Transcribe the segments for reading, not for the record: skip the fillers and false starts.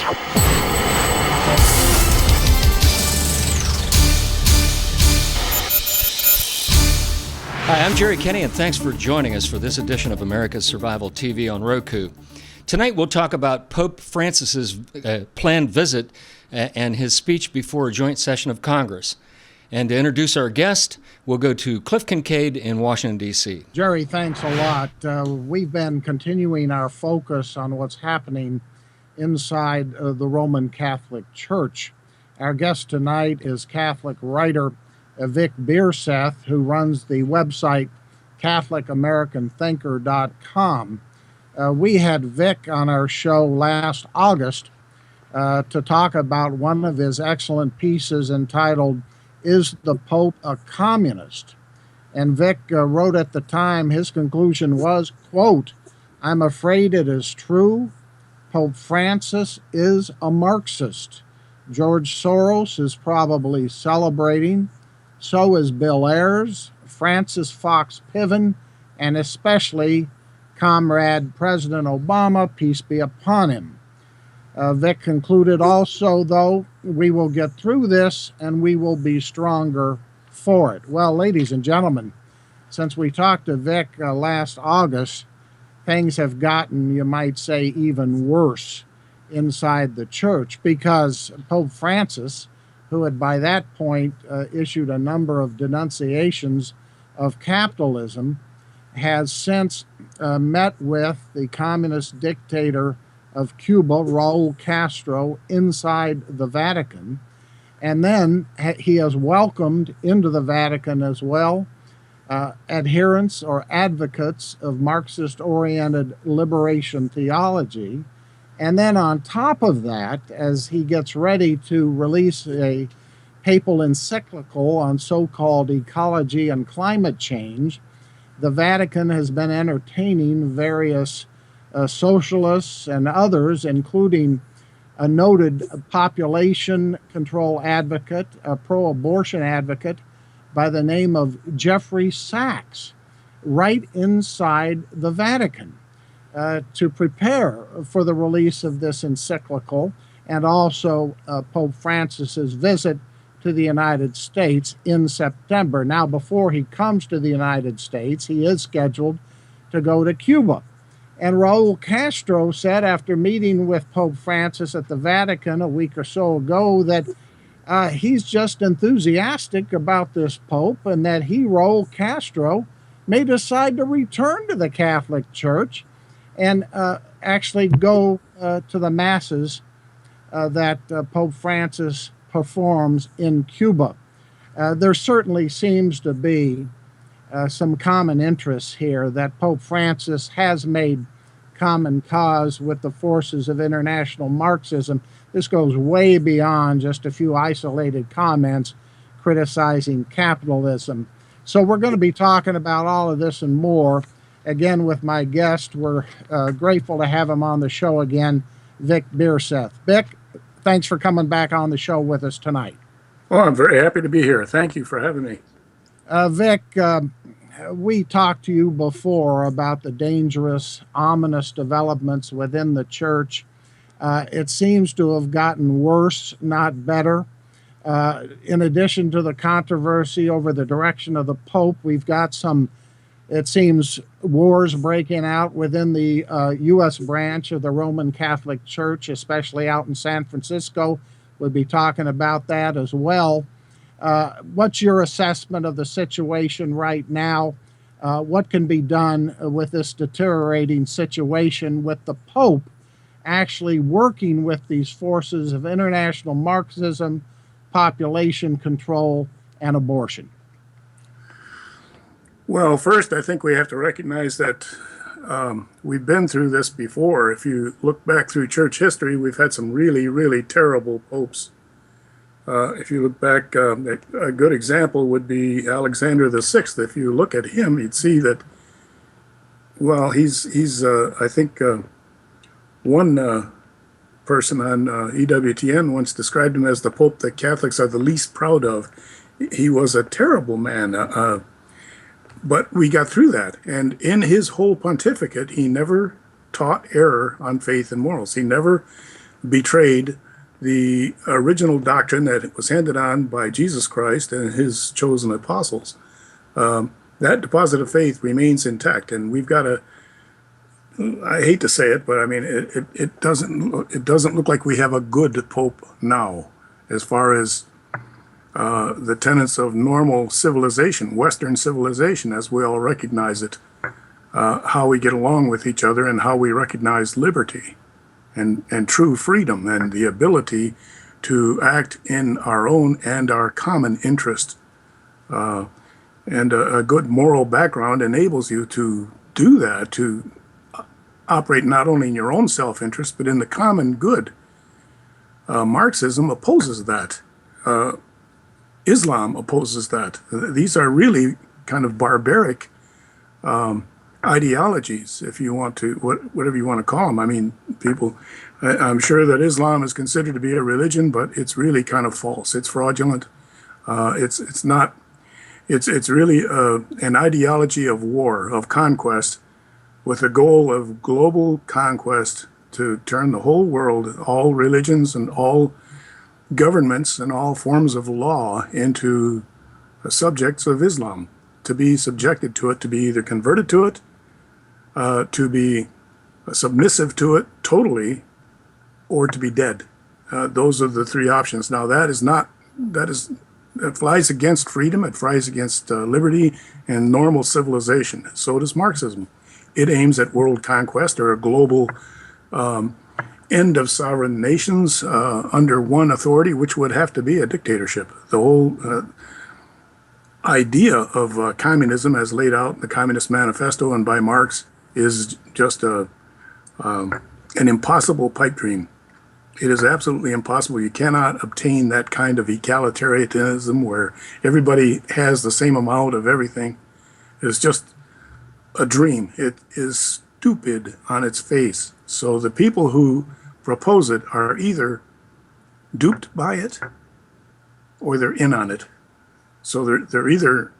Hi, I'm Jerry Kenny, and thanks for joining us for this edition of America's Survival TV on Roku. Tonight we'll talk about Pope Francis's planned visit and his speech before a joint session of Congress. And to introduce our guest, we'll go to Cliff Kincaid in Washington, D.C. Jerry, thanks a lot. We've been continuing our focus on what's happening inside the Roman Catholic Church. Our guest tonight is Catholic writer Vic Bierseth, who runs the website CatholicAmericanThinker.com. We had Vic on our show last August to talk about one of his excellent pieces entitled, "Is the Pope a Communist?" And Vic wrote at the time, his conclusion was, quote, "I'm afraid it is true. Pope Francis is a Marxist. George Soros is probably celebrating. So is Bill Ayers, Francis Fox Piven, and especially Comrade President Obama, peace be upon him." Vic concluded also, though, we will get through this and we will be stronger for it. Well, ladies and gentlemen, since we talked to Vic last August, things have gotten, you might say, even worse inside the church, because Pope Francis, who had by that point issued a number of denunciations of capitalism, has since met with the communist dictator of Cuba, Raul Castro, inside the Vatican. And then he has welcomed into the Vatican as well adherents or advocates of Marxist-oriented liberation theology. And then on top of that, as he gets ready to release a papal encyclical on so-called ecology and climate change, the Vatican has been entertaining various socialists and others, including a noted population control advocate, a pro-abortion advocate by the name of Jeffrey Sachs, right inside the Vatican. To prepare for the release of this encyclical and also Pope Francis's visit to the United States in September. Now, before he comes to the United States, he is scheduled to go to Cuba. And Raul Castro said after meeting with Pope Francis at the Vatican a week or so ago that he's just enthusiastic about this Pope and that he, Raul Castro, may decide to return to the Catholic Church and actually go to the masses that Pope Francis performs in Cuba. There certainly seems to be some common interests here, that Pope Francis has made common cause with the forces of international Marxism. This goes way beyond just a few isolated comments criticizing capitalism. So we're going to be talking about all of this and more. Again, with my guest, we're grateful to have him on the show again, Vic Bierseth. Vic, thanks for coming back on the show with us tonight. Well, I'm very happy to be here. Thank you for having me. Vic, we talked to you before about the dangerous, ominous developments within the church. It seems to have gotten worse, not better. In addition to the controversy over the direction of the Pope, we've got some, it seems, wars breaking out within the U.S. branch of the Roman Catholic Church, especially out in San Francisco. We'll be talking about that as well. What's your assessment of the situation right now? What can be done with this deteriorating situation with the Pope actually working with these forces of international Marxism, population control, and abortion? Well, first, I think we have to recognize that we've been through this before. If you look back through church history, we've had some really, really terrible popes. If you look back, a good example would be Alexander VI. If you look at him, you'd see that, well, he's I think, one person on EWTN once described him as the Pope that Catholics are the least proud of. He was a terrible man, but we got through that. And in his whole pontificate, he never taught error on faith and morals. He never betrayed the original doctrine that was handed on by Jesus Christ and his chosen apostles. That deposit of faith remains intact, and we've got to. I hate to say it, but I mean it doesn't look like we have a good pope now, as far as the tenets of normal civilization, Western civilization, as we all recognize it, how we get along with each other, and how we recognize liberty and true freedom and the ability to act in our own and our common interest. And a good moral background enables you to do that, to operate not only in your own self-interest, but in the common good. Marxism opposes that. Islam opposes that. These are really kind of barbaric ideologies, if you want to, whatever you want to call them. I mean, people, I'm sure that Islam is considered to be a religion, but it's really kind of false. It's fraudulent. It's not. It's really an ideology of war, of conquest, with the goal of global conquest to turn the whole world, all religions and all governments and all forms of law into subjects of Islam, to be subjected to it, to be either converted to it, to be submissive to it totally, or to be dead. Those are the three options. Now it flies against freedom, it flies against liberty and normal civilization. So does Marxism. It aims at world conquest, or a global end of sovereign nations under one authority, which would have to be a dictatorship. The whole idea of communism, as laid out in the Communist Manifesto and by Marx, is just an impossible pipe dream. It is absolutely impossible. You cannot obtain that kind of egalitarianism where everybody has the same amount of everything. It's just a dream. It is stupid on its face. So the people who propose it are either duped by it or they're in on it. So they're either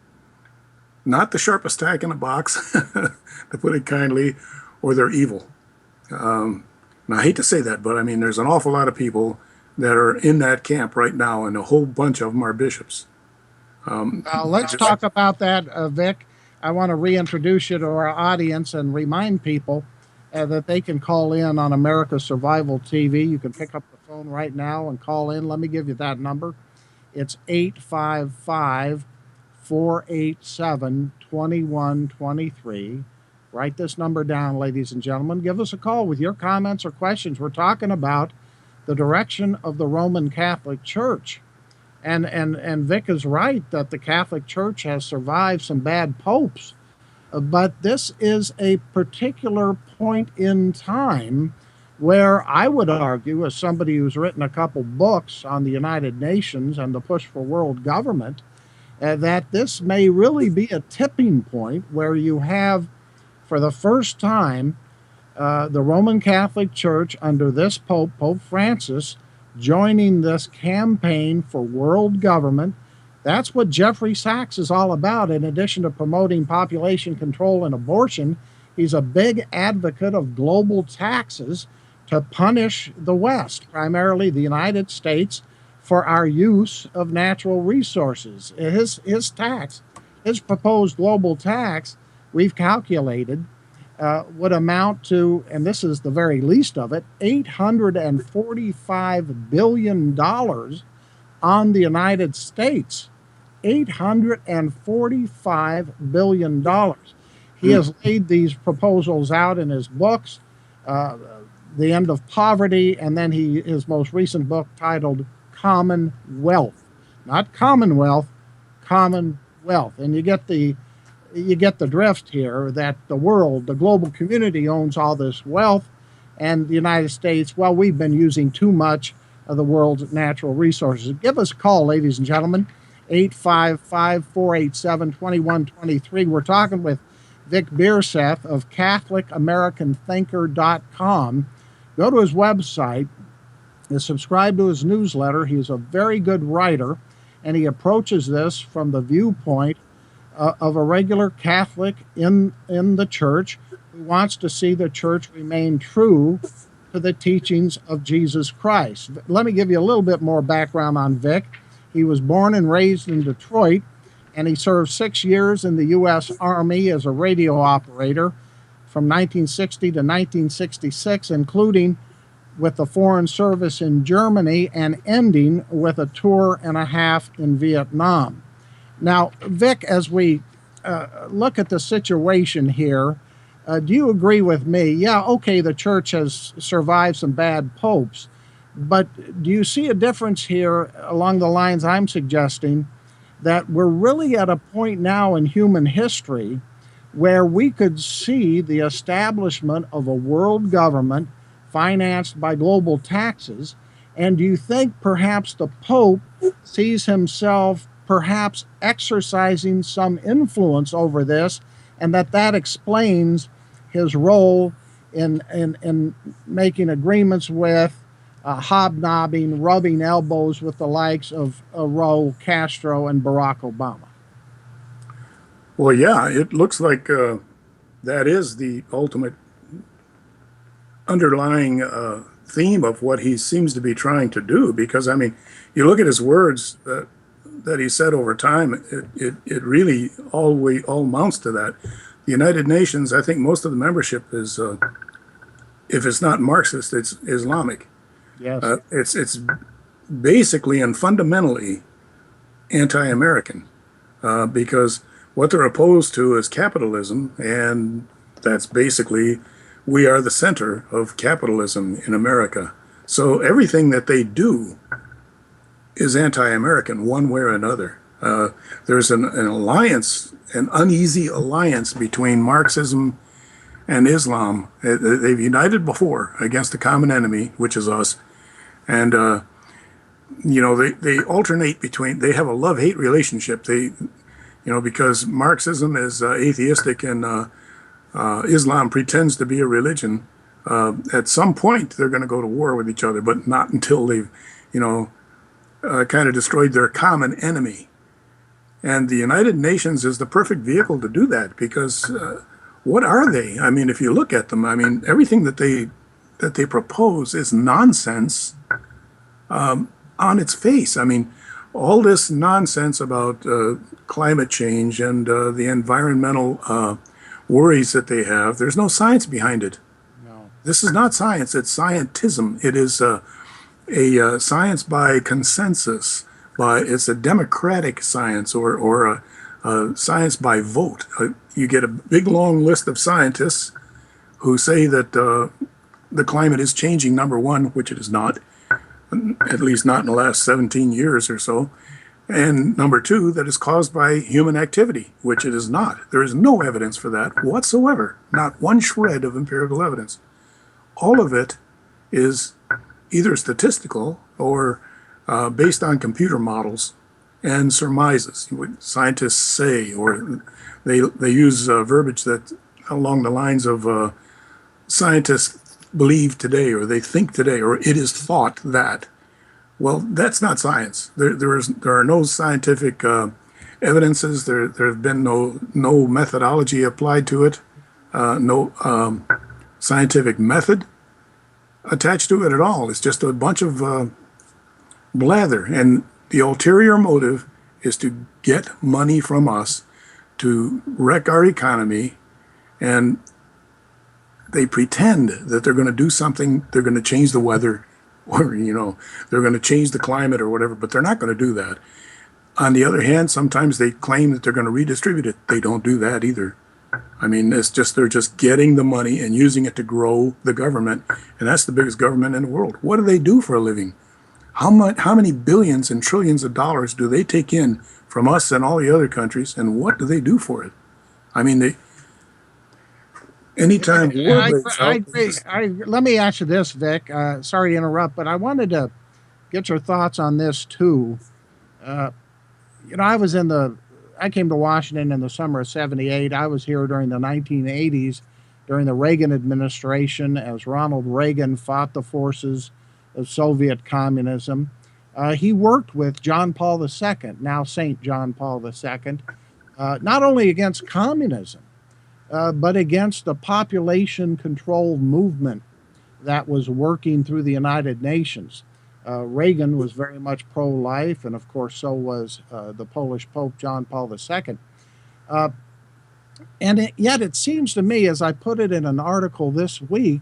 not the sharpest tack in the box, to put it kindly, or they're evil. And I hate to say that, but I mean, there's an awful lot of people that are in that camp right now, and a whole bunch of them are bishops. Let's talk about that, Vic. I want to reintroduce you to our audience and remind people that they can call in on America's Survival TV. You can pick up the phone right now and call in. Let me give you that number. It's 855-487-2123. Write this number down, ladies and gentlemen. Give us a call with your comments or questions. We're talking about the direction of the Roman Catholic Church. And Vic is right that the Catholic Church has survived some bad popes. But this is a particular point in time where I would argue, as somebody who's written a couple books on the United Nations and the push for world government, that this may really be a tipping point where you have, for the first time, the Roman Catholic Church under this Pope, Pope Francis, joining this campaign for world government. That's what Jeffrey Sachs is all about. In addition to promoting population control and abortion, he's a big advocate of global taxes to punish the West, primarily the United States, for our use of natural resources. His proposed global tax, we've calculated, would amount to, and this is the very least of it, $845 billion on the United States. $845 billion. He has laid these proposals out in his books, The End of Poverty, and then his most recent book titled Commonwealth. Not Commonwealth, Commonwealth. And you get the drift here, that the world, the global community owns all this wealth, and the United States, well, we've been using too much of the world's natural resources. Give us a call, ladies and gentlemen, 855-487-2123. We're talking with Vic Bierseth of CatholicAmericanThinker.com. Go to his website and subscribe to his newsletter. He's a very good writer, and he approaches this from the viewpoint of a regular Catholic in the church who wants to see the church remain true to the teachings of Jesus Christ. Let me give you a little bit more background on Vic. He was born and raised in Detroit, and he served 6 years in the U.S. Army as a radio operator from 1960 to 1966, including with the Foreign Service in Germany and ending with a tour and a half in Vietnam. Now, Vic, as we look at the situation here, do you agree with me? Yeah, okay, the church has survived some bad popes, but do you see a difference here along the lines I'm suggesting, that we're really at a point now in human history where we could see the establishment of a world government financed by global taxes? And do you think perhaps the Pope sees himself perhaps exercising some influence over this, and that explains his role in making agreements with, hobnobbing, rubbing elbows with the likes of Raul Castro and Barack Obama? Well, yeah, it looks like that is the ultimate underlying theme of what he seems to be trying to do. Because, I mean, you look at his words that he said over time, it really all amounts to that. The United Nations, I think most of the membership is, if it's not Marxist, it's Islamic. Yes. It's basically and fundamentally anti-American, because what they're opposed to is capitalism, and that's basically, we are the center of capitalism in America. So everything that they do is anti-American one way or another. There's an alliance, an uneasy alliance between Marxism and Islam. They've united before against the common enemy, which is us. And, they alternate between, they have a love-hate relationship. Because Marxism is atheistic and Islam pretends to be a religion. At some point, they're going to go to war with each other, but not until they've, kind of destroyed their common enemy. And the United Nations is the perfect vehicle to do that, because what are they? I mean, if you look at them, I mean, everything that they propose is nonsense on its face. I mean, all this nonsense about climate change and the environmental worries that they have, there's no science behind it. No. This is not science, it's scientism. It is a science by consensus. It's a democratic science, or a science by vote. You get a big, long list of scientists who say that the climate is changing, number one, which it is not, at least not in the last 17 years or so. And number two, that is caused by human activity, which it is not. There is no evidence for that whatsoever, not one shred of empirical evidence. All of it is either statistical or based on computer models and surmises, what scientists say, or they use verbiage that along the lines of scientists believe today, or they think today, or it is thought that. Well, that's not science. There are no scientific evidences. There have been no methodology applied to it, no scientific method attached to it at all. It's just a bunch of blather, and the ulterior motive is to get money from us to wreck our economy, and they pretend that they're going to do something. They're going to change the weather, or they're going to change the climate or whatever, but they're not going to do that. On the other hand, sometimes they claim that they're going to redistribute it. They don't do that either. I mean, they're just getting the money and using it to grow the government, and that's the biggest government in the world. What do they do for a living? How many billions and trillions of dollars do they take in from us and all the other countries, and what do they do for it? I mean, anytime war breaks out, let me ask you this, Vic. Sorry to interrupt, but I wanted to get your thoughts on this too. I came to Washington in the summer of '78. I was here during the 1980s, during the Reagan administration, as Ronald Reagan fought the forces of Soviet communism. He worked with John Paul II, now St. John Paul II, not only against communism, but against the population control movement that was working through the United Nations. Reagan was very much pro-life, and of course, so was the Polish Pope John Paul II. Uh, yet it seems to me, as I put it in an article this week,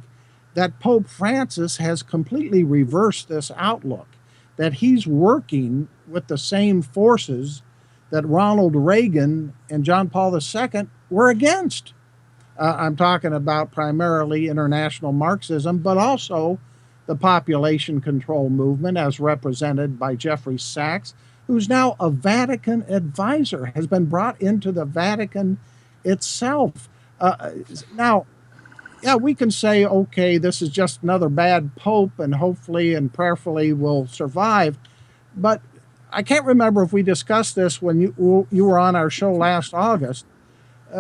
that Pope Francis has completely reversed this outlook, that he's working with the same forces that Ronald Reagan and John Paul II were against. I'm talking about primarily international Marxism, but also the population control movement as represented by Jeffrey Sachs, who's now a Vatican advisor, has been brought into the Vatican itself. Now, yeah, we can say, okay, this is just another bad pope and hopefully and prayerfully will survive. But I can't remember if we discussed this when you were on our show last August,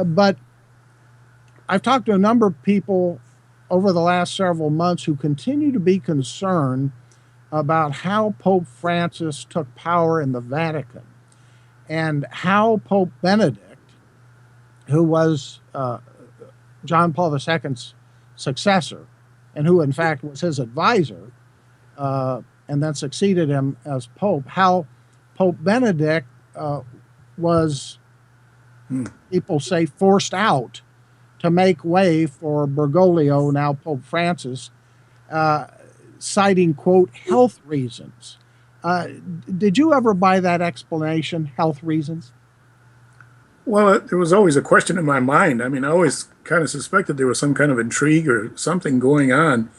but I've talked to a number of people over the last several months who continue to be concerned about how Pope Francis took power in the Vatican and how Pope Benedict, who was John Paul II's successor and who in fact was his advisor and then succeeded him as Pope, how Pope Benedict was, people say, forced out to make way for Bergoglio, now Pope Francis, citing, quote, health reasons. Did you ever buy that explanation, health reasons? Well, there was always a question in my mind. I mean, I always kind of suspected there was some kind of intrigue or something going on,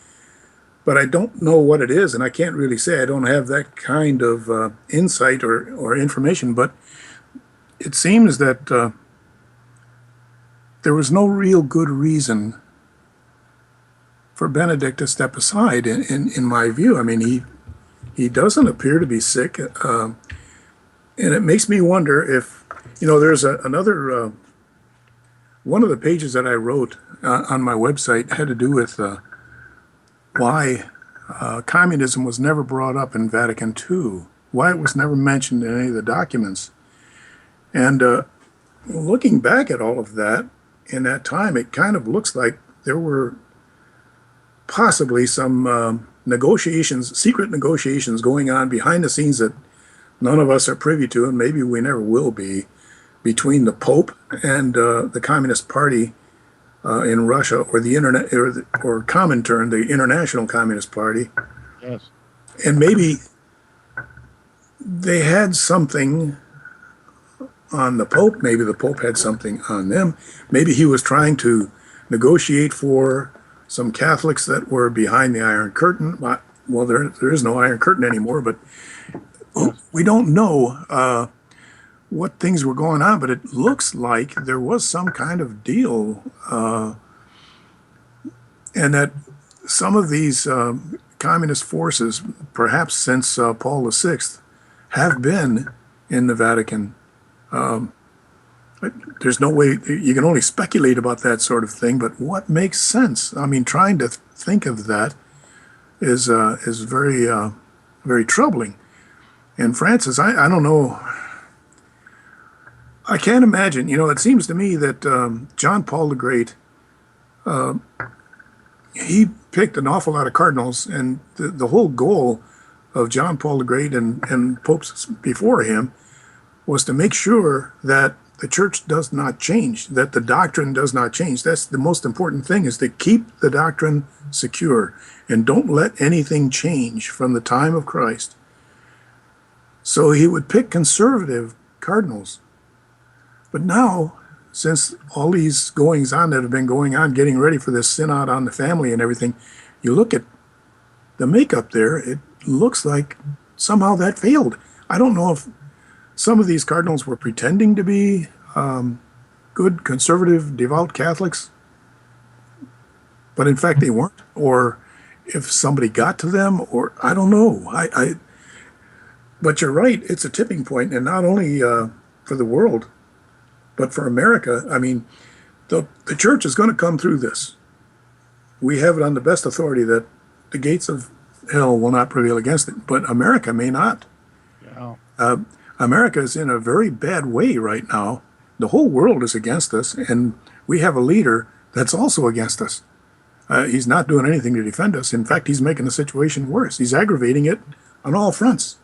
but I don't know what it is, and I can't really say. I don't have that kind of insight or information, but it seems that there was no real good reason for Benedict to step aside, in my view. I mean, he doesn't appear to be sick, and it makes me wonder if, there's another, one of the pages that I wrote on my website had to do with why communism was never brought up in Vatican II, why it was never mentioned in any of the documents. And looking back at all of that, in that time, it kind of looks like there were possibly some negotiations, secret negotiations going on behind the scenes that none of us are privy to, and maybe we never will be, between the Pope and the Communist Party in Russia, or the internet, or common term, the International Communist Party. Yes. And maybe they had something on the Pope. Maybe the Pope had something on them. Maybe he was trying to negotiate for some Catholics that were behind the Iron Curtain. Well, there is no Iron Curtain anymore, but we don't know what things were going on, but it looks like there was some kind of deal, and that some of these communist forces, perhaps since Paul VI, have been in the Vatican. There's no way, you can only speculate about that sort of thing, but what makes sense? I mean, trying to think of that is very, very troubling. And Francis, I don't know, I can't imagine, it seems to me that John Paul the Great, he picked an awful lot of cardinals, and the whole goal of John Paul the Great and popes before him was to make sure that the church does not change, that the doctrine does not change. That's the most important thing, is to keep the doctrine secure and don't let anything change from the time of Christ. So he would pick conservative cardinals. But now, since all these goings on that have been going on, getting ready for this synod on the family and everything, you look at the makeup there, it looks like somehow that failed. I don't know if some of these cardinals were pretending to be good, conservative, devout Catholics, but in fact they weren't, or if somebody got to them, or I don't know. But you're right, it's a tipping point, and not only for the world, but for America. I mean, the church is going to come through this. We have it on the best authority that the gates of hell will not prevail against it, but America may not. Yeah. America is in a very bad way right now. The whole world is against us, and we have a leader that's also against us. He's not doing anything to defend us. In fact, he's making the situation worse. He's aggravating it on all fronts.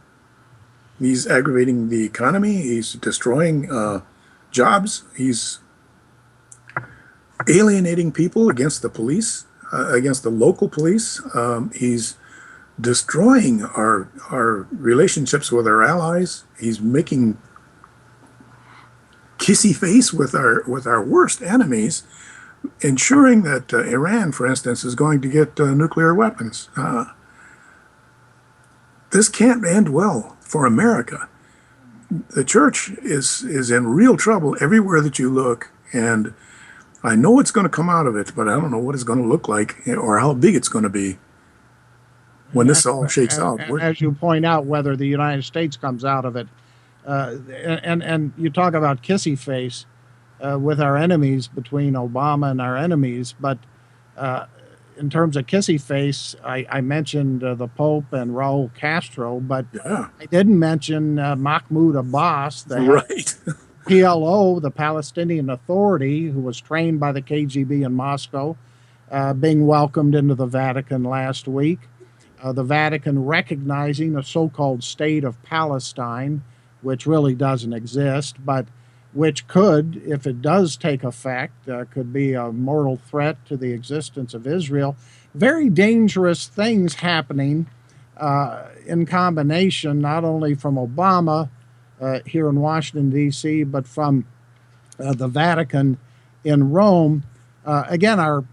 He's aggravating the economy. He's destroying jobs. He's alienating people against the police, against the local police. He's destroying our relationships with our allies. He's making kissy face with our worst enemies, ensuring that Iran, for instance, is going to get nuclear weapons. This can't end well for America. The church is in real trouble everywhere that you look, and I know it's going to come out of it, but I don't know what it's going to look like or how big it's going to be when this all shakes out. And as you point out, whether the United States comes out of it, and you talk about kissy face with our enemies, between Obama and our enemies, but in terms of kissy face, I mentioned the Pope and Raul Castro, but Yeah, I didn't mention Mahmoud Abbas, the right. PLO, the Palestinian Authority, who was trained by the KGB in Moscow, being welcomed into the Vatican last week. The Vatican recognizing a so-called state of Palestine, which really doesn't exist, but which could, if it does take effect, could be a mortal threat to the existence of Israel. Very dangerous things happening in combination, not only from Obama here in Washington, D.C., but from the Vatican in Rome. Again, our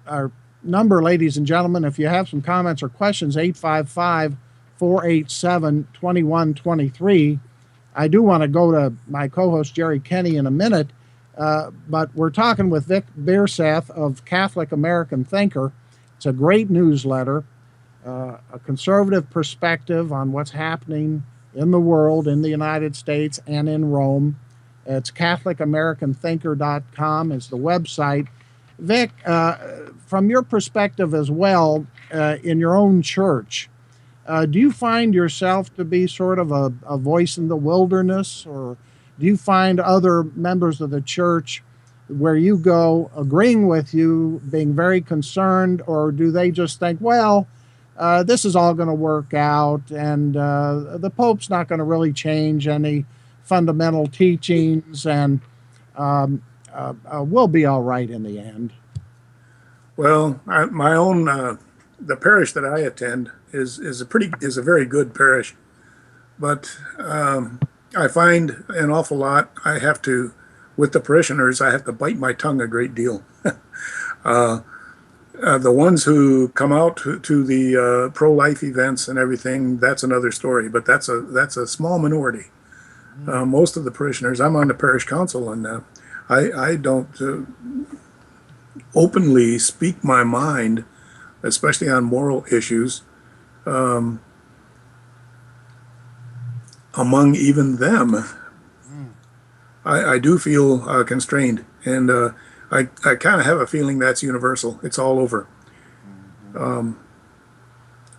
number, ladies and gentlemen, if you have some comments or questions, 855-487-2123. I do want to go to my co-host Jerry Kenny in a minute, but we're talking with Vic Bierseth of Catholic American Thinker. It's a great newsletter, a conservative perspective on what's happening in the world, in the United States, and in Rome. It's CatholicAmericanThinker.com is the website. Vic, from your perspective as well, in your own church, do you find yourself to be sort of a voice in the wilderness, or do you find other members of the church where you go agreeing with you, being very concerned, or do they just think, well, this is all going to work out, and the Pope's not going to really change any fundamental teachings, and we'll be all right in the end? Well, my own the parish that I attend is a very good parish, but I find an awful lot. I have to, with the parishioners, I have to bite my tongue a great deal. The ones who come out to the pro-life events and everything, that's another story. But that's a small minority. Most of the parishioners, I'm on the parish council, and I don't openly speak my mind, especially on moral issues, among even them. I do feel constrained, and I kind of have a feeling that's universal. It's all over.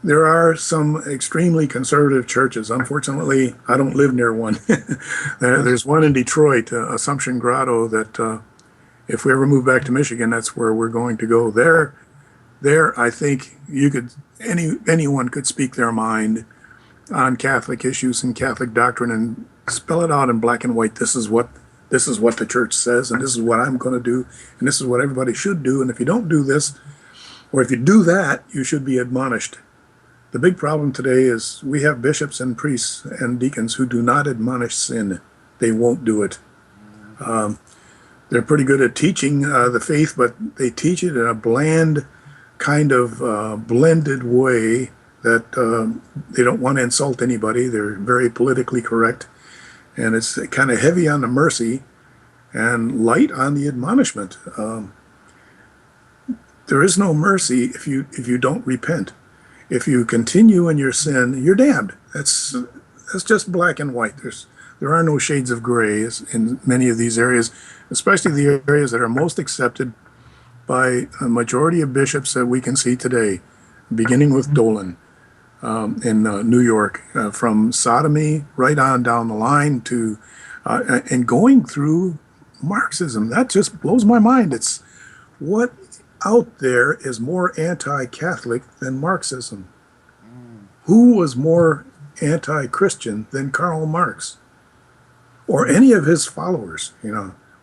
There are some extremely conservative churches. Unfortunately, I don't live near one. There's one in Detroit, Assumption Grotto, that if we ever move back to Michigan, that's where we're going to go. There, I think anyone could speak their mind on Catholic issues and Catholic doctrine and spell it out in black and white. This is what the church says, and this is what I'm going to do, and this is what everybody should do. And if you don't do this, or if you do that, you should be admonished. The big problem today is we have bishops and priests and deacons who do not admonish sin. They won't do it. They're pretty good at teaching the faith, but they teach it in a bland, kind of blended way that they don't want to insult anybody. They're very politically correct, and it's kind of heavy on the mercy and light on the admonishment. There is no mercy if you don't repent. If you continue in your sin, you're damned. That's just black and white. There are no shades of gray in many of these areas, especially the areas that are most accepted by a majority of bishops that we can see today, beginning with Dolan in New York, from sodomy right on down the line to and going through Marxism. That just blows my mind. It's what out there is more anti-Catholic than Marxism? Who was more anti-Christian than Karl Marx or any of his followers?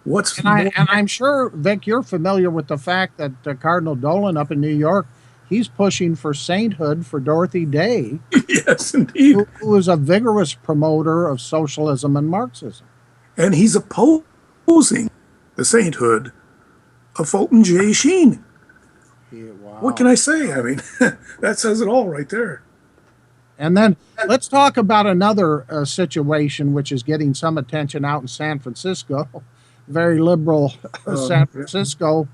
What's And I'm sure, Vic, you're familiar with the fact that Cardinal Dolan up in New York, he's pushing for sainthood for Dorothy Day, yes, indeed. who is a vigorous promoter of socialism and Marxism. And he's opposing the sainthood of Fulton J. Sheen. Yeah, wow. What can I say? I mean, that says it all right there. And then let's talk about another situation which is getting some attention out in San Francisco, very liberal San Francisco,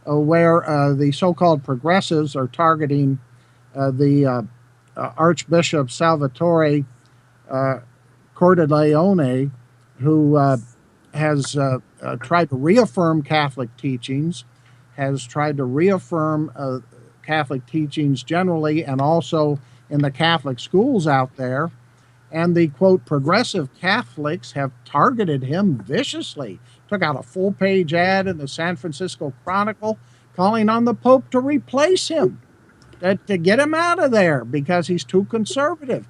where the so-called progressives are targeting the Archbishop Salvatore Cordileone, who has tried to reaffirm Catholic teachings, has tried to reaffirm Catholic teachings generally, and also in the Catholic schools out there. And the, quote, progressive Catholics have targeted him viciously. Took out a full-page ad in the San Francisco Chronicle calling on the Pope to replace him, to get him out of there because he's too conservative.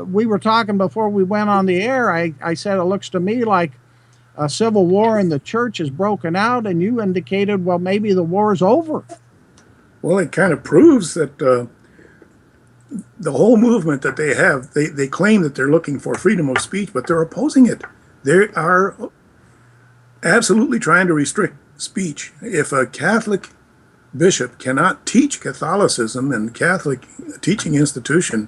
We were talking before we went on the air. I said it looks to me like a civil war in the church has broken out, and you indicated, well, maybe the war is over. Well, it kind of proves that the whole movement that they have, they claim that they're looking for freedom of speech, but they're opposing it. They are absolutely trying to restrict speech. If a Catholic bishop cannot teach Catholicism and Catholic teaching institution,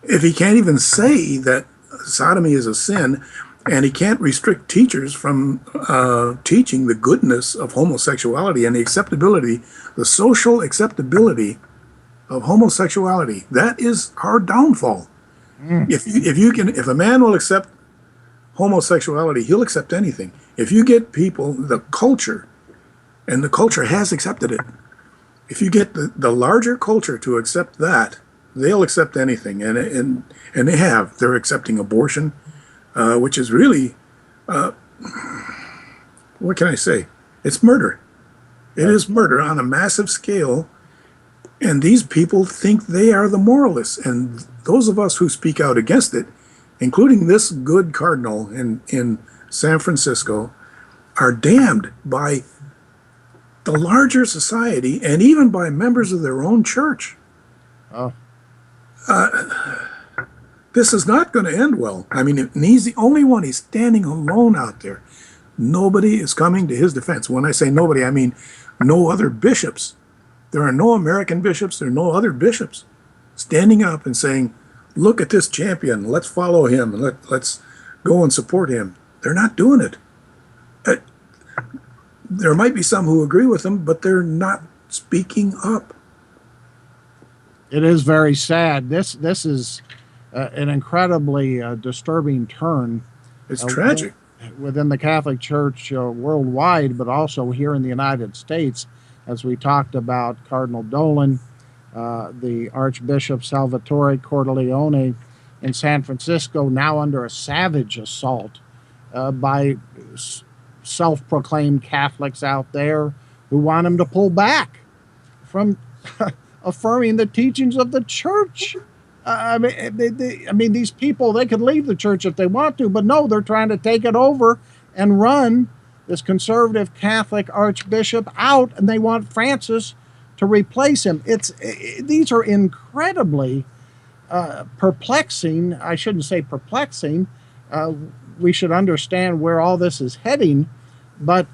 if he can't even say that sodomy is a sin, and he can't restrict teachers from teaching the goodness of homosexuality and the acceptability, the social acceptability of homosexuality, that is our downfall. If a man will accept homosexuality, he'll accept anything. If you get people, the culture, and the culture has accepted it, if you get the larger culture to accept that, they'll accept anything, and they have. They're accepting abortion, which is really, what can I say? It's murder. It is murder on a massive scale, and these people think they are the moralists, and those of us who speak out against it, including this good cardinal in San Francisco, are damned by the larger society and even by members of their own church. Oh. This is not going to end well. I mean, and he's the only one. He's standing alone out there. Nobody is coming to his defense. When I say nobody, I mean no other bishops. There are no American bishops. There are no other bishops standing up and saying, look at this champion. Let's follow him and let's go and support him. They're not doing it. There might be some who agree with him, but they're not speaking up. It is very sad. This is an incredibly disturbing turn. It's tragic. Within the Catholic Church worldwide, but also here in the United States, as we talked about Cardinal Dolan, the Archbishop Salvatore Cordileone in San Francisco, now under a savage assault by self-proclaimed Catholics out there who want him to pull back from affirming the teachings of the church. I mean, these people, they could leave the church if they want to, but no, they're trying to take it over and run this conservative Catholic archbishop out, and they want Francis to replace him. These are incredibly perplexing. I shouldn't say perplexing. We should understand where all this is heading, but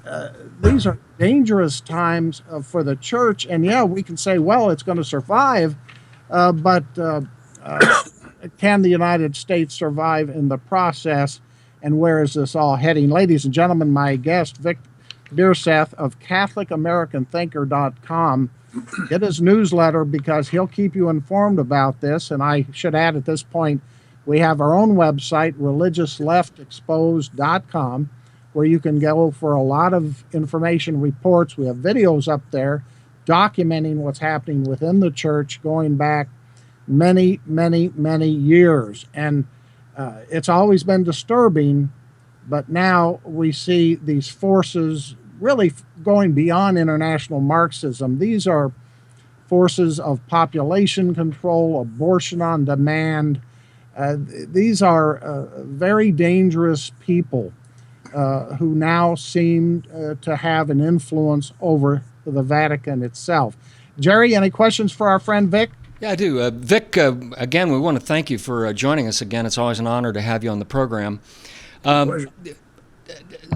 these are dangerous times for the church. And yeah, we can say, well, it's going to survive, but can the United States survive in the process? And where is this all heading? Ladies and gentlemen, my guest, Vic Bierseth of CatholicAmericanThinker.com. Get his newsletter because he'll keep you informed about this. And I should add at this point, we have our own website, religiousleftexposed.com, where you can go for a lot of information reports. We have videos up there documenting what's happening within the church going back many, many, many years. And it's always been disturbing, but now we see these forces really going beyond international Marxism. These are forces of population control, abortion on demand. These are very dangerous people who now seem to have an influence over the Vatican itself. Jerry, any questions for our friend Vic? Yeah, I do. Vic, again, we want to thank you for joining us again. It's always an honor to have you on the program.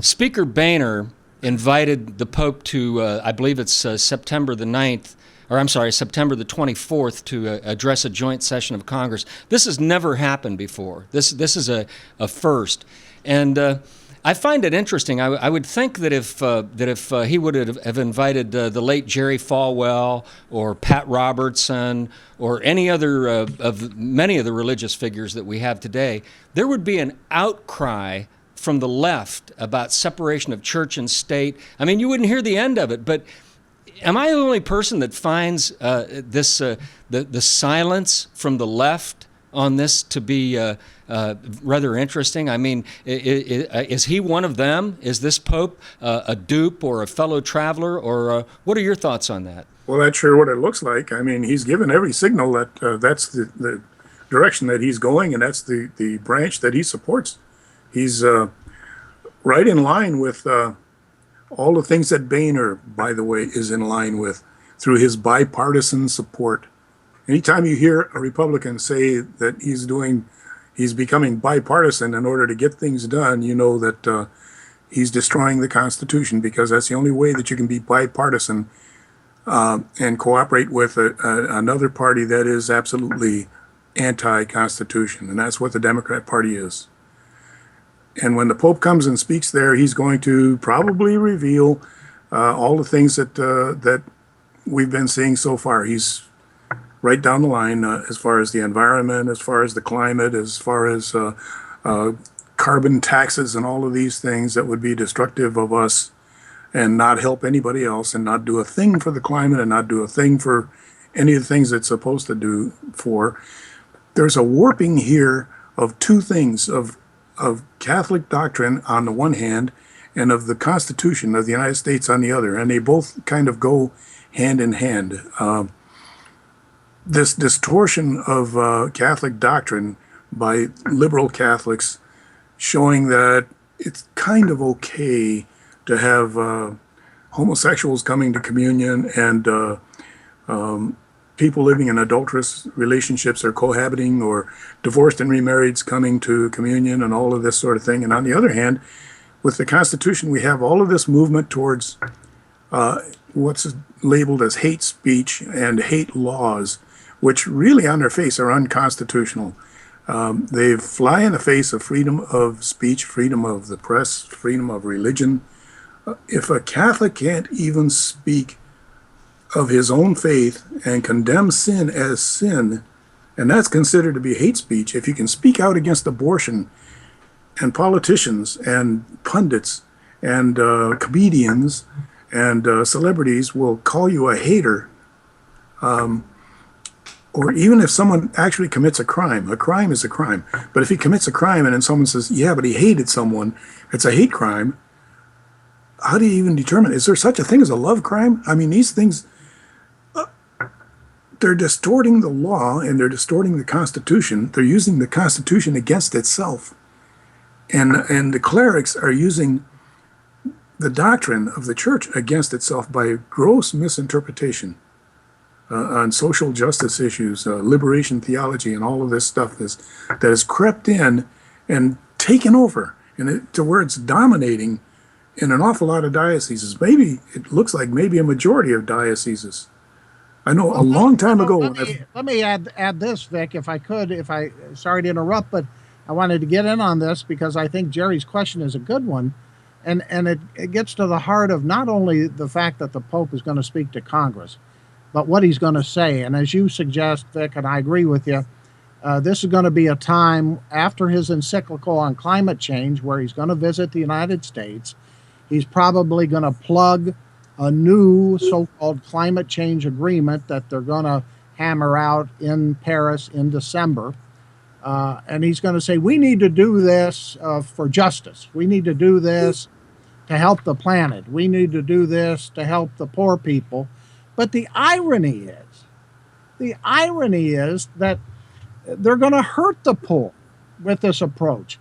Speaker Boehner invited the Pope to, I believe it's September the 9th, or I'm sorry, September the 24th, to address a joint session of Congress. This has never happened before. This is a first. And I find it interesting. I would think that if he would have invited the late Jerry Falwell or Pat Robertson or any other of many of the religious figures that we have today, there would be an outcry from the left about separation of church and state. I mean, you wouldn't hear the end of it, but am I the only person that finds the silence from the left on this to be rather interesting? I mean, is he one of them? Is this Pope a dupe or a fellow traveler? Or what are your thoughts on that? Well, that's sure what it looks like. I mean, he's given every signal that that's the direction that he's going, and that's the branch that he supports. He's right in line with all the things that Boehner, by the way, is in line with through his bipartisan support. Anytime you hear a Republican say that he's becoming bipartisan in order to get things done, you know that he's destroying the Constitution, because that's the only way that you can be bipartisan and cooperate with another party that is absolutely anti-Constitution, and that's what the Democrat Party is. And when the Pope comes and speaks there, he's going to probably reveal all the things that we've been seeing so far. He's right down the line as far as the environment, as far as the climate, as far as carbon taxes and all of these things that would be destructive of us and not help anybody else, and not do a thing for the climate and not do a thing for any of the things it's supposed to do for. There's a warping here of two things, of Catholic doctrine on the one hand and of the Constitution of the United States on the other, and they both kind of go hand in hand. This distortion of Catholic doctrine by liberal Catholics, showing that it's kind of okay to have homosexuals coming to communion and people living in adulterous relationships or cohabiting, or divorced and remarrieds coming to communion, and all of this sort of thing. And on the other hand, with the Constitution, we have all of this movement towards what's labeled as hate speech and hate laws, which really on their face are unconstitutional. They fly in the face of freedom of speech, freedom of the press, freedom of religion. If a Catholic can't even speak of his own faith and condemn sin as sin, and that's considered to be hate speech, if you can speak out against abortion, and politicians and pundits and comedians and celebrities will call you a hater, or even if someone actually commits a crime is a crime. But if he commits a crime and then someone says, yeah, but he hated someone, it's a hate crime. How do you even determine? Is there such a thing as a love crime? I mean, these things, they're distorting the law and they're distorting the Constitution. They're using the Constitution against itself. And the clerics are using the doctrine of the church against itself by gross misinterpretation on social justice issues, liberation theology, and all of this stuff that has crept in and taken over, and to where it's dominating in an awful lot of dioceses. Maybe it looks like maybe a majority of dioceses. I know a long time ago. Let me add this, Vic, if I could. Sorry to interrupt, but I wanted to get in on this because I think Jerry's question is a good one, and it gets to the heart of not only the fact that the Pope is going to speak to Congress, but what he's going to say. And as you suggest, Vic, and I agree with you, this is going to be a time after his encyclical on climate change where he's going to visit the United States. He's probably going to plug a new so-called climate change agreement that they're going to hammer out in Paris in December. And he's going to say, we need to do this for justice. We need to do this to help the planet. We need to do this to help the poor people. But the irony is that they're going to hurt the poor with this approach.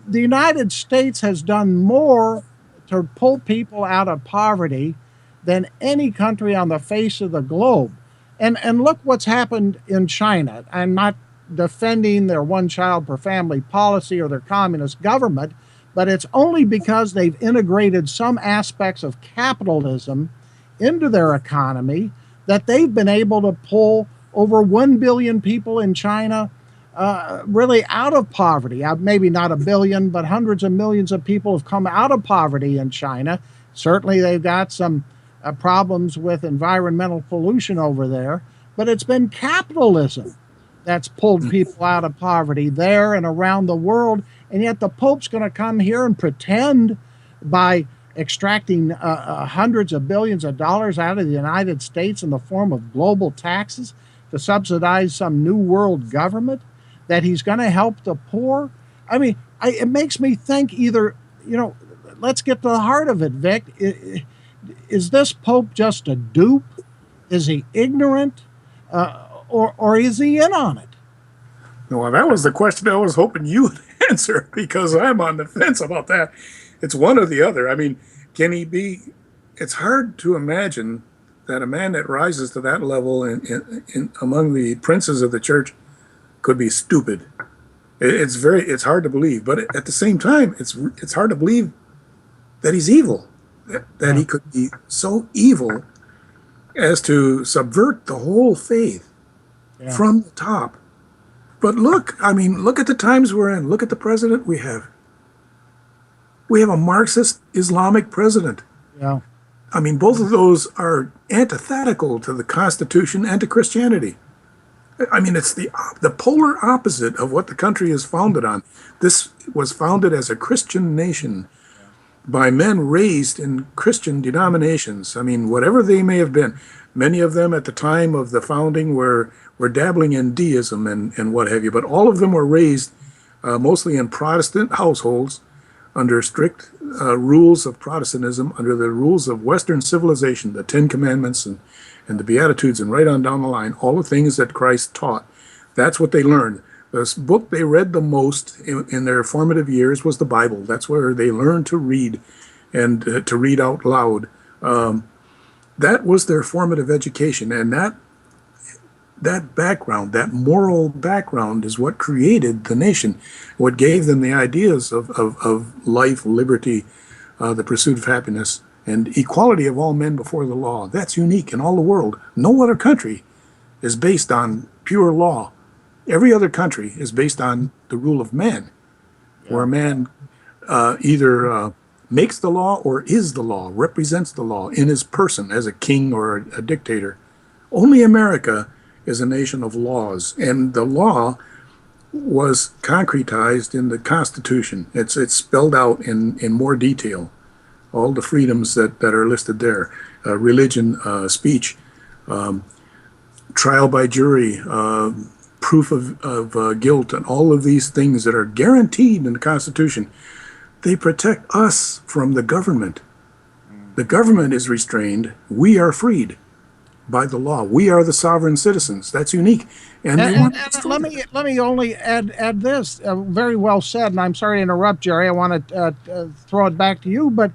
The United States has done more to pull people out of poverty than any country on the face of the globe. And look what's happened in China. I'm not defending their one child per family policy or their communist government, but it's only because they've integrated some aspects of capitalism into their economy that they've been able to pull over 1 billion people in China really out of poverty. Maybe not a billion, but hundreds of millions of people have come out of poverty in China. Certainly they've got some problems with environmental pollution over there, but it's been capitalism that's pulled people out of poverty there and around the world. And yet the Pope's going to come here and pretend by extracting hundreds of billions of dollars out of the United States in the form of global taxes to subsidize some new world government, that he's going to help the poor. I mean, it makes me think either, let's get to the heart of it, Vic. Is this Pope just a dupe? Is he ignorant? Or is he in on it? Well, that was the question I was hoping you would answer, because I'm on the fence about that. It's one or the other. I mean, can he be? It's hard to imagine that a man that rises to that level in among the princes of the church could be stupid. It's hard to believe, but at the same time, it's hard to believe that he's evil, that he could be so evil as to subvert the whole faith from the top. But look at the times we're in. Look at the president we have. We have a Marxist Islamic president. Yeah. I mean, both of those are antithetical to the Constitution and to Christianity. I mean, it's the polar opposite of what the country is founded on. This was founded as a Christian nation by men raised in Christian denominations. I mean, whatever they may have been. Many of them at the time of the founding were dabbling in deism and what have you, but all of them were raised mostly in Protestant households under strict rules of Protestantism, under the rules of Western civilization, the Ten Commandments and the Beatitudes, and right on down the line, all the things that Christ taught. That's what they learned. The book they read the most in their formative years was the Bible. That's where they learned to read and to read out loud. That was their formative education, and that background, that moral background, is what created the nation, what gave them the ideas of life, liberty, the pursuit of happiness, and equality of all men before the law. That's unique in all the world. No other country is based on pure law. Every other country is based on the rule of man, where a man either makes the law or is the law, represents the law in his person as a king or a dictator. Only America is a nation of laws, and the law was concretized in the Constitution. It's spelled out in more detail, all the freedoms that are listed there: religion, speech, trial by jury, proof of guilt, and all of these things that are guaranteed in the Constitution. They protect us from the government. The government is restrained. We are freed by the law. We are the sovereign citizens. That's unique. And let me only add this. Very well said. And I'm sorry to interrupt, Jerry. I want to throw it back to you. But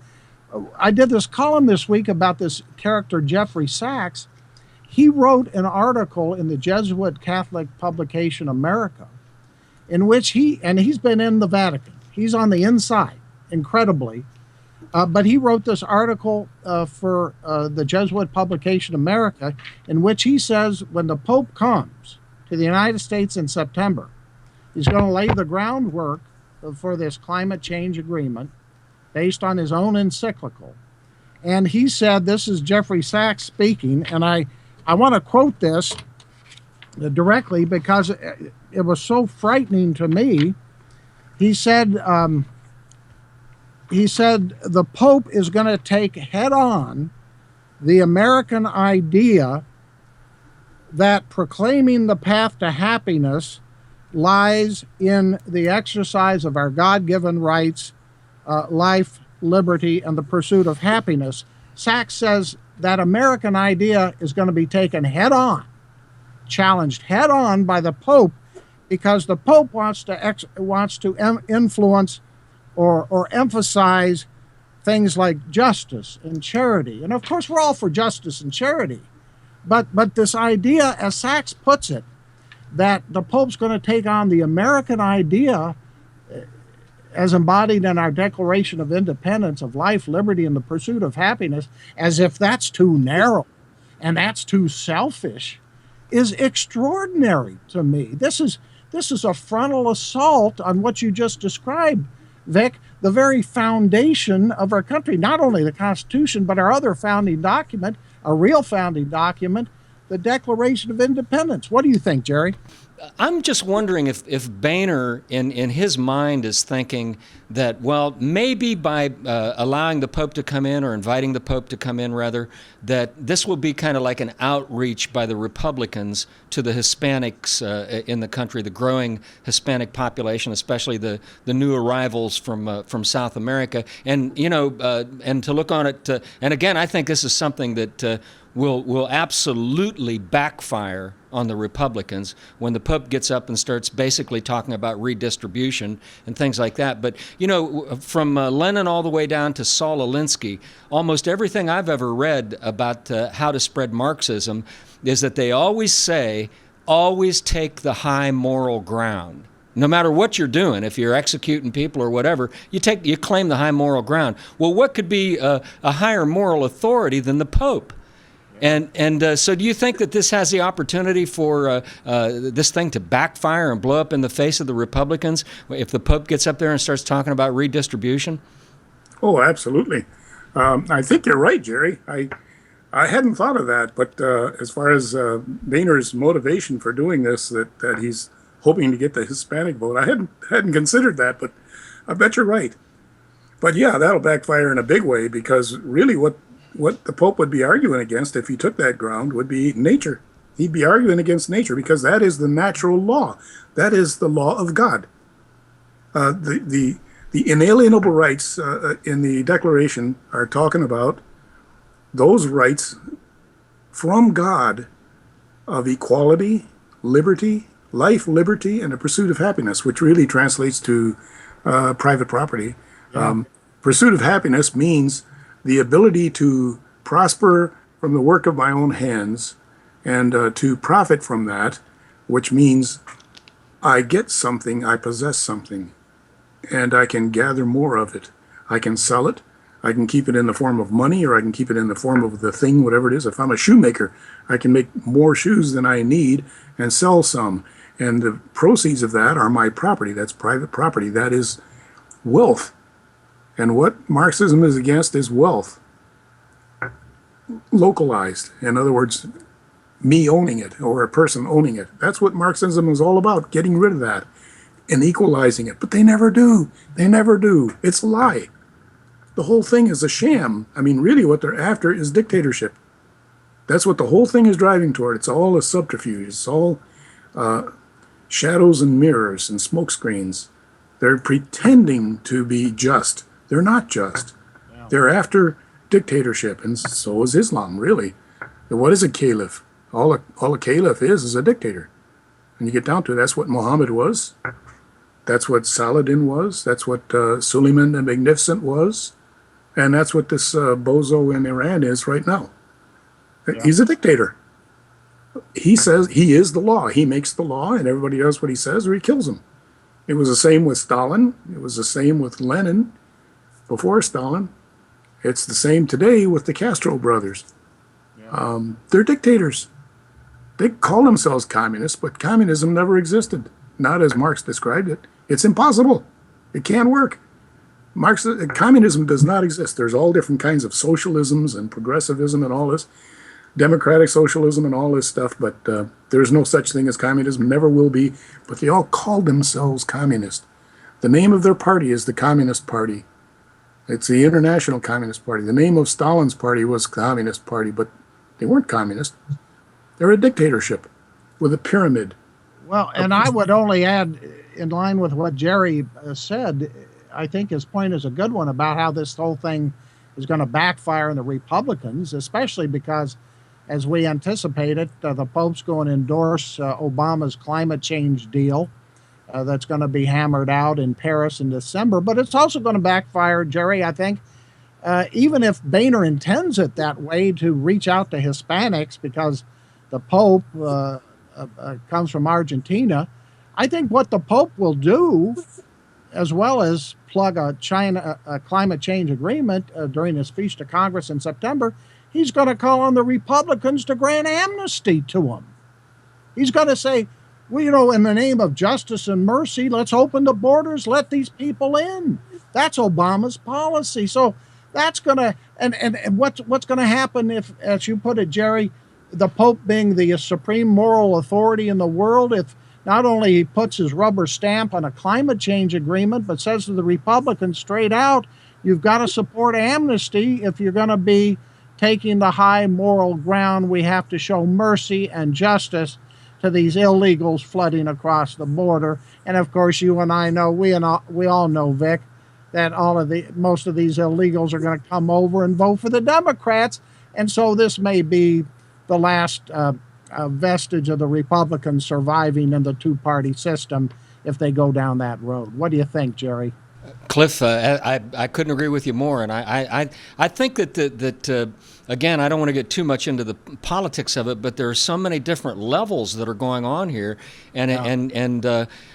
I did this column this week about this character, Jeffrey Sachs. He wrote an article in the Jesuit Catholic publication America, in which he's been in the Vatican. He's on the inside, incredibly. But he wrote this article for the Jesuit publication America, in which he says when the Pope comes to the United States in September, he's going to lay the groundwork for this climate change agreement based on his own encyclical. And he said, this is Jeffrey Sachs speaking, and I want to quote this directly because it was so frightening to me. He said, the Pope is going to take head on the American idea that proclaiming the path to happiness lies in the exercise of our God-given rights, life, liberty, and the pursuit of happiness. Sachs says that American idea is going to be taken head on, challenged head on by the Pope, because the Pope wants to influence or emphasize things like justice and charity. And of course, we're all for justice and charity. But this idea, as Sachs puts it, that the Pope's going to take on the American idea as embodied in our Declaration of Independence of life, liberty, and the pursuit of happiness, as if that's too narrow and that's too selfish, is extraordinary to me. This is a frontal assault on what you just described, Vic, the very foundation of our country, not only the Constitution, but our other founding document, a real founding document, the Declaration of Independence. What do you think, Jerry? I'm just wondering if Boehner, in his mind, is thinking that, well, maybe by allowing the Pope to come in, or inviting the Pope to come in, rather, that this will be kind of like an outreach by the Republicans to the Hispanics in the country, the growing Hispanic population, especially the new arrivals from South America, and and to look on it. And again, I think this is something that will absolutely backfire on the Republicans when the Pope gets up and starts basically talking about redistribution and things like that. But, from Lenin all the way down to Saul Alinsky, almost everything I've ever read about how to spread Marxism is that they always say, always take the high moral ground. No matter what you're doing, if you're executing people or whatever, you claim the high moral ground. Well, what could be a higher moral authority than the Pope? And so do you think that this has the opportunity for this thing to backfire and blow up in the face of the Republicans if the Pope gets up there and starts talking about redistribution? Oh, absolutely. I think you're right, Jerry. I hadn't thought of that, but as far as Boehner's motivation for doing this, that he's hoping to get the Hispanic vote, I hadn't considered that, but I bet you're right. But yeah, that'll backfire in a big way, because really what the Pope would be arguing against if he took that ground would be nature. He'd be arguing against nature, because that is the natural law. That is the law of God. The inalienable rights in the Declaration are talking about those rights from God of equality, liberty, life, liberty, and the pursuit of happiness, which really translates to private property. Yeah. Pursuit of happiness means the ability to prosper from the work of my own hands and to profit from that, which means I get something, I possess something, and I can gather more of it. I can sell it, I can keep it in the form of money, or I can keep it in the form of the thing, whatever it is. If I'm a shoemaker, I can make more shoes than I need and sell some. And the proceeds of that are my property. That's private property. That is wealth. And what Marxism is against is wealth. Localized. In other words, me owning it, or a person owning it. That's what Marxism is all about, getting rid of that and equalizing it. But they never do. They never do. It's a lie. The whole thing is a sham. I mean, really what they're after is dictatorship. That's what the whole thing is driving toward. It's all a subterfuge. It's all shadows and mirrors and smoke screens. They're pretending to be just. They're not just. Yeah. They're after dictatorship, and so is Islam, really. And what is a caliph? All a caliph is a dictator. And you get down to it, that's what Muhammad was. That's what Saladin was. That's what Suleiman the Magnificent was. And that's what this bozo in Iran is right now. Yeah. He's a dictator. He says he is the law. He makes the law, and everybody does what he says, or he kills them. It was the same with Stalin. It was the same with Lenin before Stalin. It's the same today with the Castro brothers. Yeah. They're dictators. They call themselves communists, but communism never existed. Not as Marx described it. It's impossible. It can't work. Communism does not exist. There's all different kinds of socialisms and progressivism and all this, democratic socialism and all this stuff, but there's no such thing as communism, never will be. But they all call themselves communist. The name of their party is the Communist Party. It's the International Communist Party. The name of Stalin's party was Communist Party, but they weren't communist. They're a dictatorship with a pyramid. Well, and I would only add, in line with what Jerry said, I think his point is a good one about how this whole thing is going to backfire on the Republicans, especially because, as we anticipated, the Pope's going to endorse Obama's climate change deal that's going to be hammered out in Paris in December. But it's also going to backfire, Jerry, I think, even if Boehner intends it that way to reach out to Hispanics because the Pope comes from Argentina. I think what the Pope will do, as well as plug a climate change agreement during his speech to Congress in September, he's going to call on the Republicans to grant amnesty to him. He's going to say, well, in the name of justice and mercy, let's open the borders, let these people in. That's Obama's policy. So that's going to, and what's going to happen if, as you put it, Jerry, the Pope being the supreme moral authority in the world, if not only he puts his rubber stamp on a climate change agreement, but says to the Republicans straight out, you've got to support amnesty if you're going to be taking the high moral ground. We have to show mercy and justice to these illegals flooding across the border. And of course, you and I know, we all know, Vic, that most of these illegals are going to come over and vote for the Democrats. And so this may be the last vestige of the Republicans surviving in the two-party system if they go down that road. What do you think, Jerry? Cliff, I couldn't agree with you more, and I think that again, I don't want to get too much into the politics of it, but there are so many different levels that are going on here, and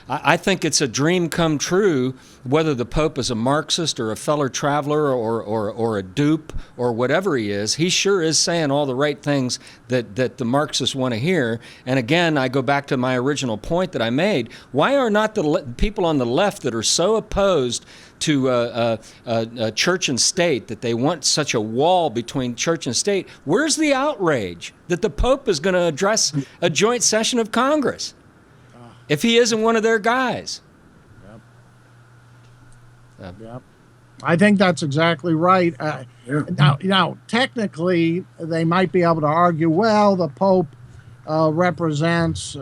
I think it's a dream come true, whether the Pope is a Marxist or a fellow traveler or a dupe or whatever he is. He sure is saying all the right things that the Marxists want to hear. And again, I go back to my original point that I made. Why are not the people on the left that are so opposed to church and state, that they want such a wall between church and state? Where's the outrage that the Pope is going to address a joint session of Congress if he isn't one of their guys? Yep. I think that's exactly right. Now, technically, they might be able to argue, well, the Pope represents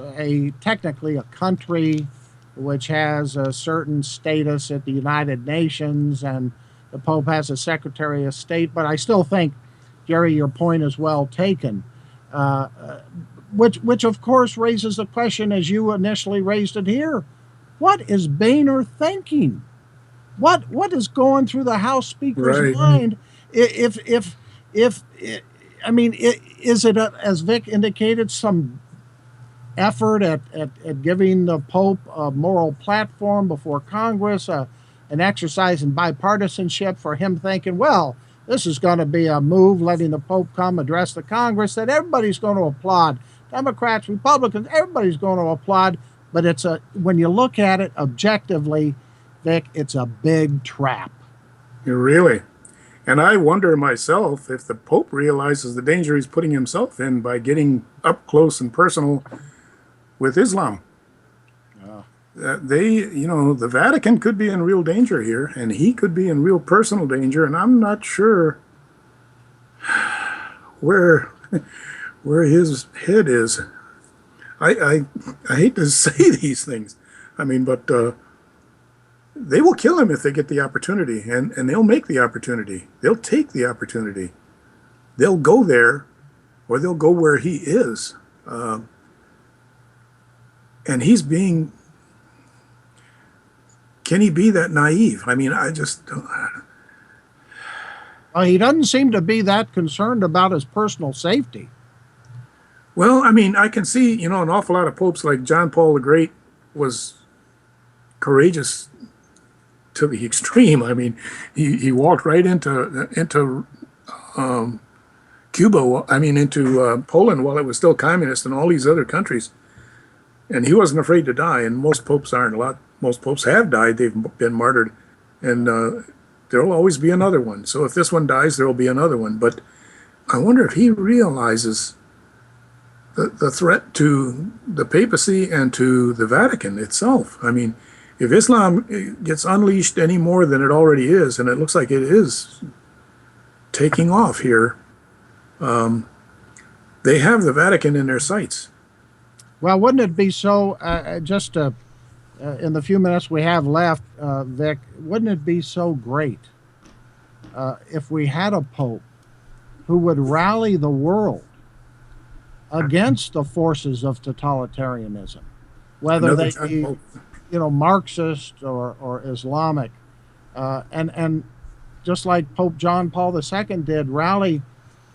technically a country which has a certain status at the United Nations, and the Pope has a Secretary of State. But I still think, Jerry, your point is well taken, which of course raises the question, as you initially raised it here, what is Boehner thinking? What is going through the House Speaker's mind? Is it, as Vic indicated, some effort at giving the Pope a moral platform before Congress, an exercise in bipartisanship for him thinking, well, this is going to be a move, letting the Pope come address the Congress, that everybody's going to applaud. Democrats, Republicans, everybody's going to applaud. But when you look at it objectively, Vic, it's a big trap. Really? And I wonder myself if the Pope realizes the danger he's putting himself in by getting up close and personal with Islam. The Vatican could be in real danger here, and he could be in real personal danger, and I'm not sure where his head is. I hate to say these things. But they will kill him if they get the opportunity, and they'll make the opportunity. They'll take the opportunity. They'll go there, or they'll go where he is. And he's being, can he be that naive? I just don't. He doesn't seem to be that concerned about his personal safety. Well, I can see, an awful lot of popes like John Paul the Great was courageous to the extreme. He walked right into Cuba, into Poland while it was still communist, and all these other countries. And he wasn't afraid to die, and most popes aren't. Most popes have died. They've been martyred, and there will always be another one. So if this one dies, there will be another one. But I wonder if he realizes the threat to the papacy and to the Vatican itself. If Islam gets unleashed any more than it already is, and it looks like it is taking off here, they have the Vatican in their sights. Well, wouldn't it be so, just to in the few minutes we have left, Vic, wouldn't it be so great if we had a pope who would rally the world against the forces of totalitarianism, whether Another they John be, Pope. Marxist or Islamic, and just like Pope John Paul II did, rally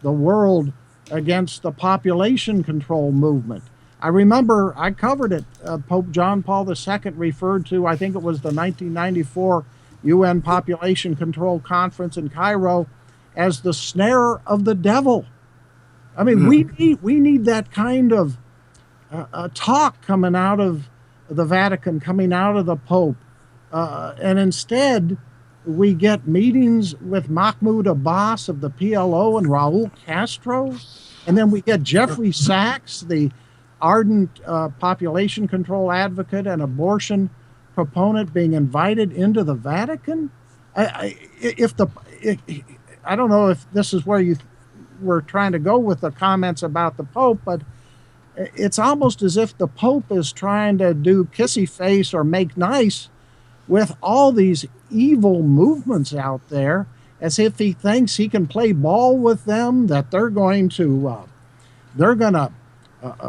the world against the population control movement. I remember I covered it. Pope John Paul II referred to, I think it was the 1994 UN Population Control Conference in Cairo, as the snare of the devil. I mean, we need that kind of talk coming out of the Vatican, coming out of the Pope, and instead we get meetings with Mahmoud Abbas of the PLO and Raul Castro, and then we get Jeffrey Sachs, the ardent population control advocate and abortion proponent, being invited into the Vatican. I don't know if this is where you were trying to go with the comments about the Pope, but it's almost as if the Pope is trying to do kissy face or make nice with all these evil movements out there, as if he thinks he can play ball with them, that they're going to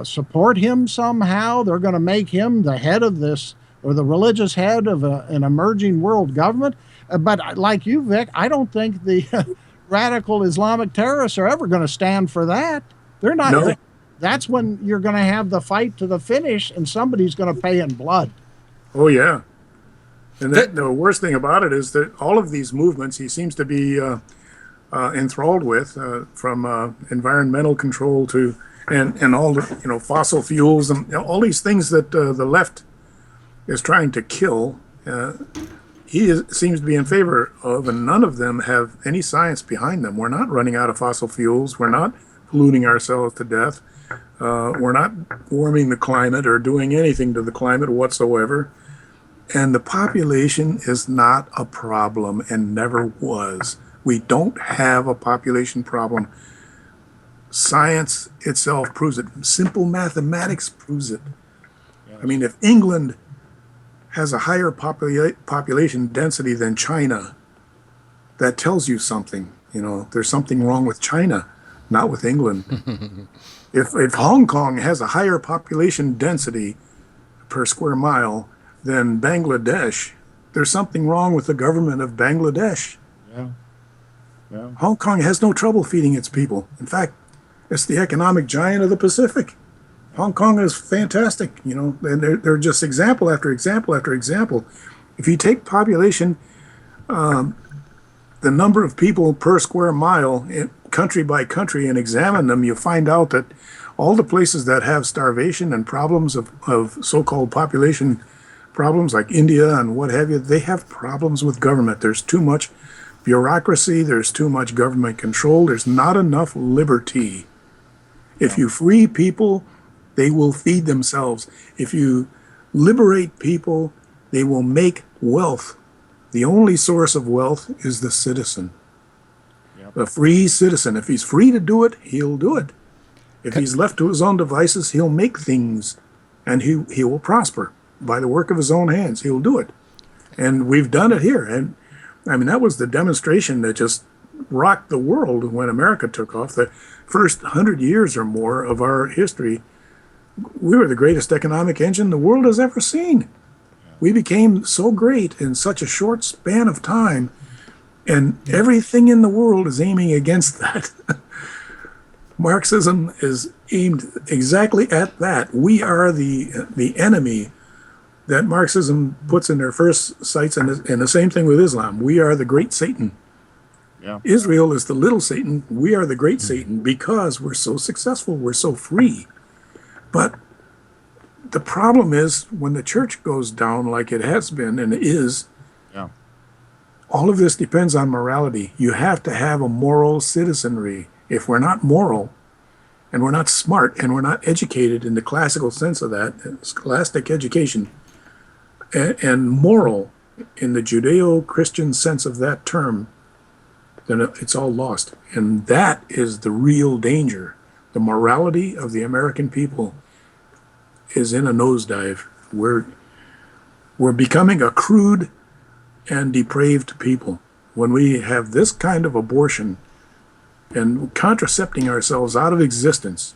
support him somehow. They're going to make him the head of this, or the religious head of an emerging world government. But like you, Vic, I don't think the radical Islamic terrorists are ever going to stand for that. They're not. No. That's when you're going to have the fight to the finish, and somebody's going to pay in blood. Oh, yeah. And the worst thing about it is that all of these movements he seems to be enthralled with, from environmental control to and all the fossil fuels and all these things that the left is trying to kill. Seems to be in favor of, and none of them have any science behind them. We're not running out of fossil fuels. We're not polluting ourselves to death. We're not warming the climate or doing anything to the climate whatsoever. And the population is not a problem and never was. We don't have a population problem. Science itself proves it. Simple mathematics proves it. Yes. I mean, if England has a higher population density than China, that tells you something. There's something wrong with China, not with England. If Hong Kong has a higher population density per square mile than Bangladesh, there's something wrong with the government of Bangladesh. Yeah. Yeah. Hong Kong has no trouble feeding its people. In fact, it's the economic giant of the Pacific. Hong Kong is fantastic, and they're just example after example after example. If you take population, the number of people per square mile, country by country, and examine them, you find out that all the places that have starvation and problems of so-called population problems, like India and what have you, they have problems with government. There's too much bureaucracy. There's too much government control. There's not enough liberty. If you free people, they will feed themselves. If you liberate people, they will make wealth. The only source of wealth is the citizen. Yep. A free citizen. If he's free to do it, he'll do it. If he's left to his own devices, he'll make things, and he will prosper. By the work of his own hands, he'll do it. And we've done it here. And I mean, that was the demonstration that just rocked the world when America took off. The first 100 years or more of our history, we were the greatest economic engine the world has ever seen. We became so great in such a short span of time, and everything in the world is aiming against that. Marxism is aimed exactly at that. We are the enemy that Marxism puts in their first sights, and the same thing with Islam. We are the great Satan. Yeah. Israel is the little Satan. We are the great Satan because we're so successful. We're so free. But the problem is when the church goes down like it has been and is, yeah, all of this depends on morality. You have to have a moral citizenry. If we're not moral and we're not smart and we're not educated in the classical sense of that, scholastic education, and moral in the Judeo-Christian sense of that term, then it's all lost. And that is the real danger. The morality of the American people is in a nosedive. We're becoming a crude and depraved people when we have this kind of abortion and contracepting ourselves out of existence.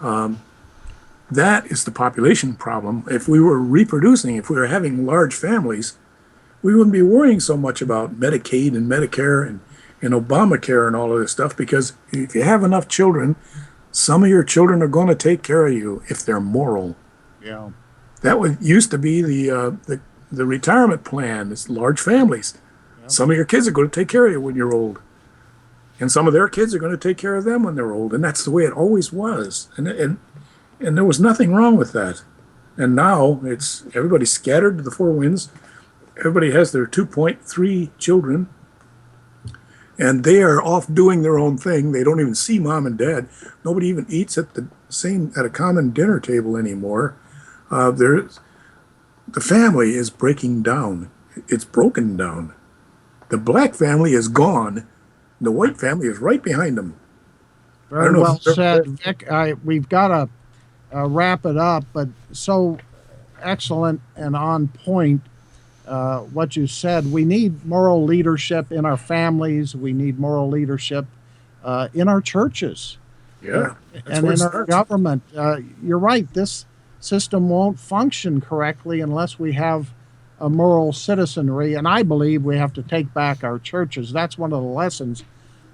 That is the population problem. If we were reproducing, if we were having large families, we wouldn't be worrying so much about Medicaid and Medicare and Obamacare and all of this stuff, because if you have enough children, some of your children are going to take care of you if they're moral. Yeah. That used to be the retirement plan. It's large families. Yep. Some of your kids are going to take care of you when you're old, and some of their kids are going to take care of them when they're old, and that's the way it always was. And there was nothing wrong with that. And now it's everybody's scattered to the four winds. Everybody has their 2.3 children, and they are off doing their own thing. They don't even see mom and dad. Nobody even eats at a common dinner table anymore. The family is breaking down. It's broken down. The black family is gone. The white family is right behind them. Very well said, Vic. We've got to wrap it up, but so excellent and on point what you said. We need moral leadership in our families. We need moral leadership in our churches. Yeah, and in our government. You're right. This system won't function correctly unless we have a moral citizenry, and I believe we have to take back our churches. That's one of the lessons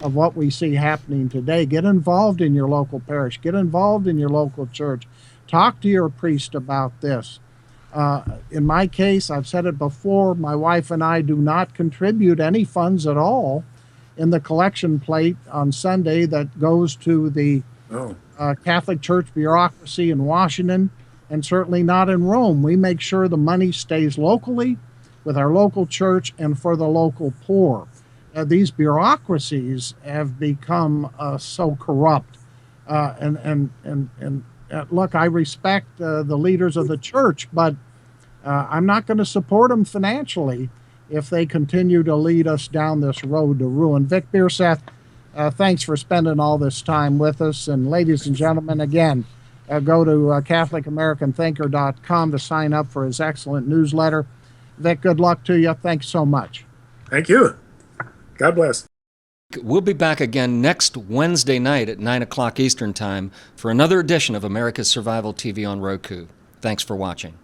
of what we see happening today. Get involved in your local parish. Get involved in your local church. Talk to your priest about this. In my case, I've said it before, my wife and I do not contribute any funds at all in the collection plate on Sunday that goes to the Catholic Church bureaucracy in Washington, and certainly not in Rome. We make sure the money stays locally with our local church and for the local poor. These bureaucracies have become so corrupt. Look, I respect the leaders of the church, but I'm not going to support them financially if they continue to lead us down this road to ruin. Vic Bierseth, thanks for spending all this time with us. And ladies and gentlemen, again, go to CatholicAmericanThinker.com to sign up for his excellent newsletter. Vic, good luck to you. Thanks so much. Thank you. God bless. We'll be back again next Wednesday night at 9 o'clock Eastern Time for another edition of America's Survival TV on Roku. Thanks for watching.